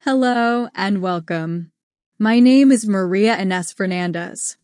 Hello and welcome. My name is Maria Ines Fernandez.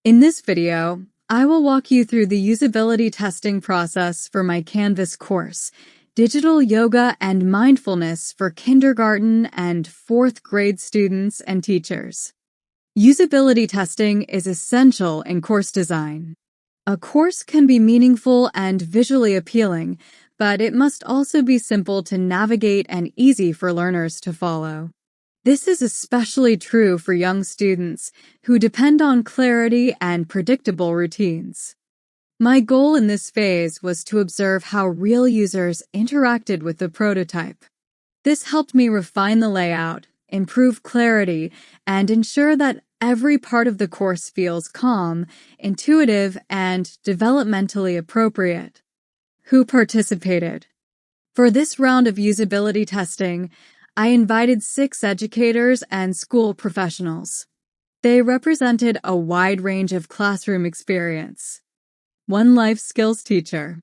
In this video, I will walk you through the usability testing process for my Canvas course, Digital Yoga and Mindfulness for Kindergarten and 4th grade students and teachers. Usability testing is essential in course design. A course can be meaningful and visually appealing, but it must also be simple to navigate and easy for learners to follow. This is especially true for young students who depend on clarity and predictable routines. My goal in this phase was to observe how real users interacted with the prototype. This helped me refine the layout, improve clarity, and ensure that every part of the course feels calm, intuitive, and developmentally appropriate. Who participated? For this round of usability testing, I invited 6 educators and school professionals. They represented a wide range of classroom experience. 1 life skills teacher,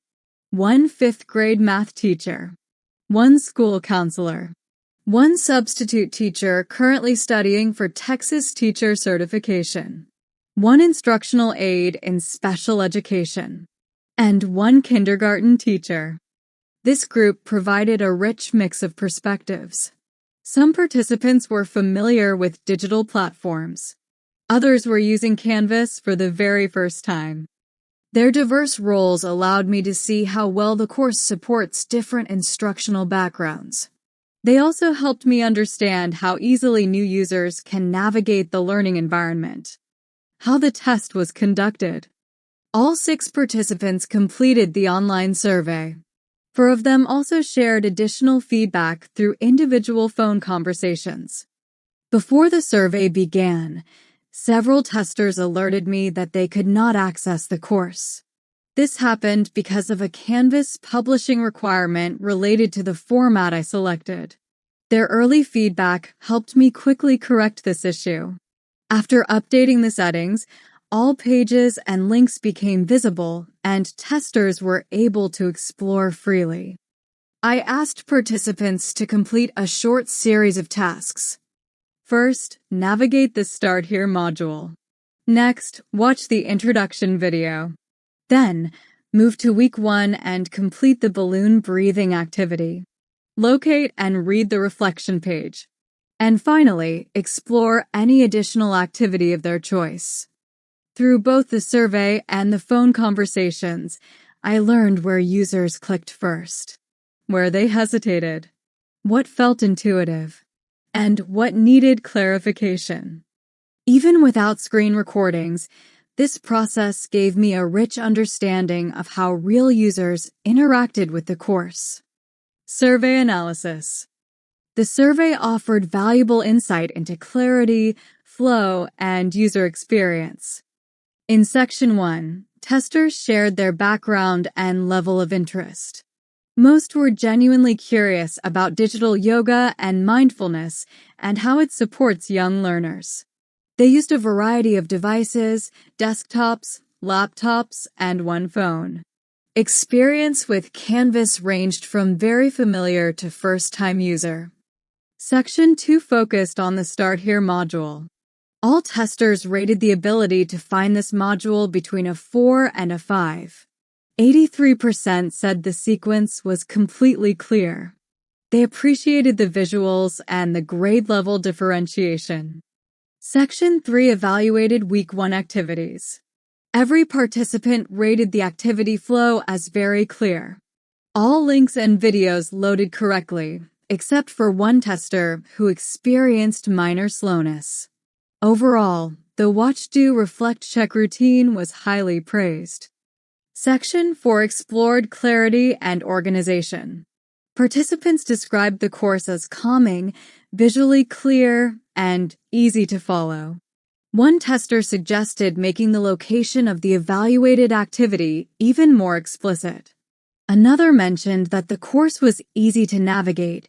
1 5th grade math teacher, 1 school counselor, 1 substitute teacher currently studying for Texas teacher certification, 1 instructional aide in special education, and 1 kindergarten teacher. This group provided a rich mix of perspectives. Some participants were familiar with digital platforms. Others were using Canvas for the very first time. Their diverse roles allowed me to see how well the course supports different instructional backgrounds. They also helped me understand how easily new users can navigate the learning environment. How the test was conducted. All 6 participants completed the online survey. 4 of them also shared additional feedback through individual phone conversations. Before the survey began, several testers alerted me that they could not access the course. This happened because of a Canvas publishing requirement related to the format I selected. Their early feedback helped me quickly correct this issue. After updating the settings, all pages and links became visible, and testers were able to explore freely. I asked participants to complete a short series of tasks. First, navigate the Start Here module. Next, watch the introduction video. Then, move to week 1 and complete the balloon breathing activity. Locate and read the reflection page. And finally, explore any additional activity of their choice. Through both the survey and the phone conversations, I learned where users clicked first, where they hesitated, what felt intuitive, and what needed clarification. Even without screen recordings, this process gave me a rich understanding of how real users interacted with the course. Survey analysis. The survey offered valuable insight into clarity, flow, and user experience. In Section 1, testers shared their background and level of interest. Most were genuinely curious about digital yoga and mindfulness and how it supports young learners. They used a variety of devices, desktops, laptops, and 1 phone. Experience with Canvas ranged from very familiar to first-time user. Section 2 focused on the Start Here module. All testers rated the ability to find this module between a 4 and a 5. 83% said the sequence was completely clear. They appreciated the visuals and the grade-level differentiation. Section 3 evaluated week 1 activities. Every participant rated the activity flow as very clear. All links and videos loaded correctly, except for 1 tester who experienced minor slowness. Overall, the Watch, Do, Reflect, Check routine was highly praised. Section 4 explored clarity and organization. Participants described the course as calming, visually clear, and easy to follow. 1 tester suggested making the location of the evaluated activity even more explicit. Another mentioned that the course was easy to navigate,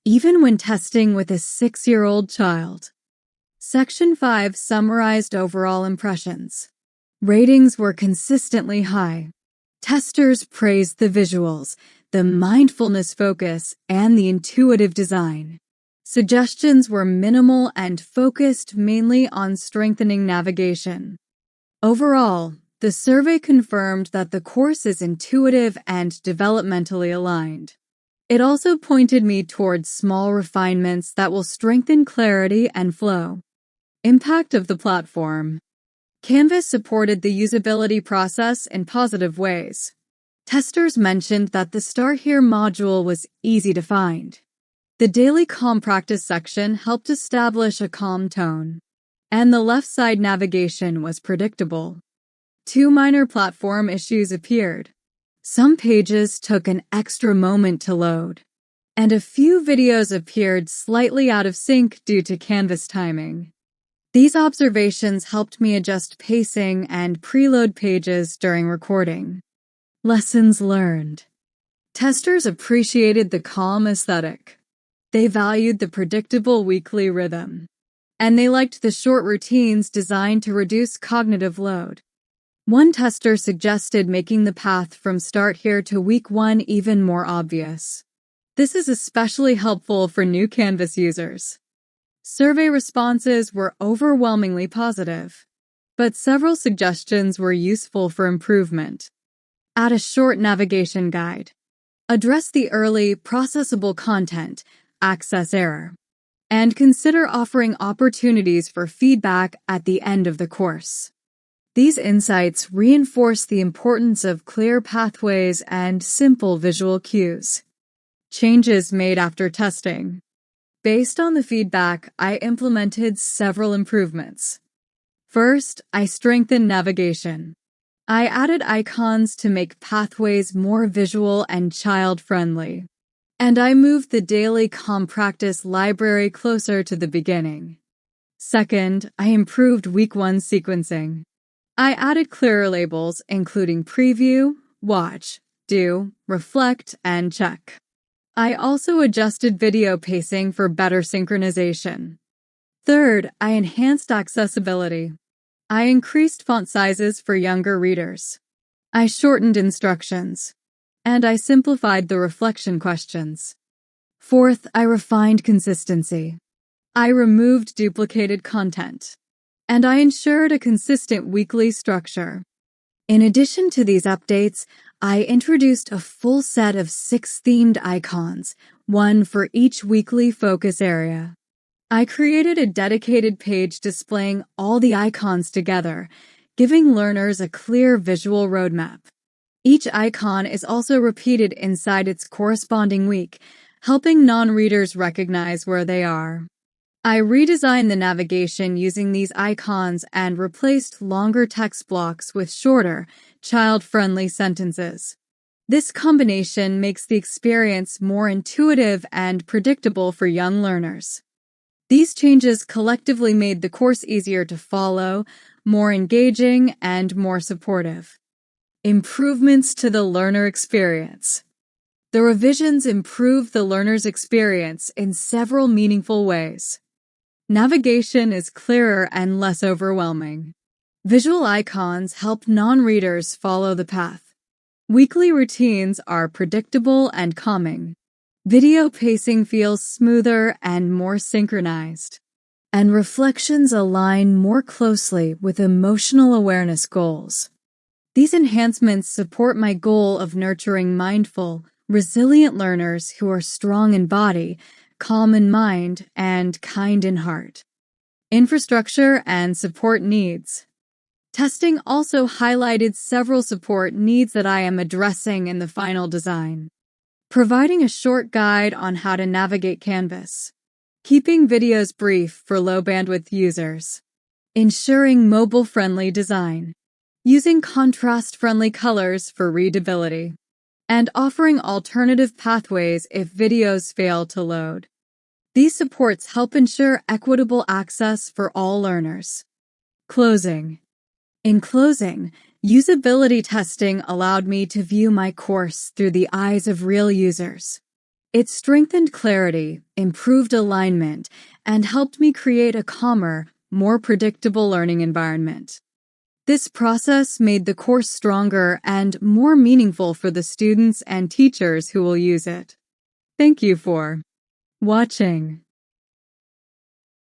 even when testing with a 6-year-old child. Section 5 summarized overall impressions. Ratings were consistently high. Testers praised the visuals, the mindfulness focus, and the intuitive design. Suggestions were minimal and focused mainly on strengthening navigation. Overall, the survey confirmed that the course is intuitive and developmentally aligned. It also pointed me towards small refinements that will strengthen clarity and flow. Impact of the platform. Canvas supported the usability process in positive ways. Testers mentioned that the Start Here module was easy to find. The daily calm practice section helped establish a calm tone, and the left side navigation was predictable. 2 minor platform issues appeared. Some pages took an extra moment to load, and a few videos appeared slightly out of sync due to Canvas timing. These observations helped me adjust pacing and preload pages during recording. Lessons learned. Testers appreciated the calm aesthetic. They valued the predictable weekly rhythm, and they liked the short routines designed to reduce cognitive load. One tester suggested making the path from Start Here to Week 1 even more obvious. This is especially helpful for new Canvas users. Survey responses were overwhelmingly positive, but several suggestions were useful for improvement. Add a short navigation guide. Address the early, processable content, access error, and consider offering opportunities for feedback at the end of the course. These insights reinforce the importance of clear pathways and simple visual cues. Changes made after testing. Based on the feedback, I implemented several improvements. First, I strengthened navigation. I added icons to make pathways more visual and child-friendly. And I moved the daily calm practice library closer to the beginning. Second, I improved Week 1 sequencing. I added clearer labels, including preview, watch, do, reflect, and check. I also adjusted video pacing for better synchronization. Third, I enhanced accessibility. I increased font sizes for younger readers. I shortened instructions, and I simplified the reflection questions. Fourth, I refined consistency. I removed duplicated content, and I ensured a consistent weekly structure. In addition to these updates, I introduced a full set of 6 themed icons, one for each weekly focus area. I created a dedicated page displaying all the icons together, giving learners a clear visual roadmap. Each icon is also repeated inside its corresponding week, helping non-readers recognize where they are. I redesigned the navigation using these icons and replaced longer text blocks with shorter, child-friendly sentences. This combination makes the experience more intuitive and predictable for young learners. These changes collectively made the course easier to follow, more engaging, and more supportive. Improvements to the learner experience. The revisions improved the learner's experience in several meaningful ways. Navigation is clearer and less overwhelming. Visual icons help non-readers follow the path. Weekly routines are predictable and calming. Video pacing feels smoother and more synchronized. And reflections align more closely with emotional awareness goals. These enhancements support my goal of nurturing mindful, resilient learners who are strong in body, calm in mind, and kind in heart. Infrastructure and support needs. Testing also highlighted several support needs that I am addressing in the final design. Providing a short guide on how to navigate Canvas. Keeping videos brief for low-bandwidth users. Ensuring mobile-friendly design. Using contrast-friendly colors for readability. And offering alternative pathways if videos fail to load. These supports help ensure equitable access for all learners. Closing. In closing, usability testing allowed me to view my course through the eyes of real users. It strengthened clarity, improved alignment, and helped me create a calmer, more predictable learning environment. This process made the course stronger and more meaningful for the students and teachers who will use it. Thank you for watching.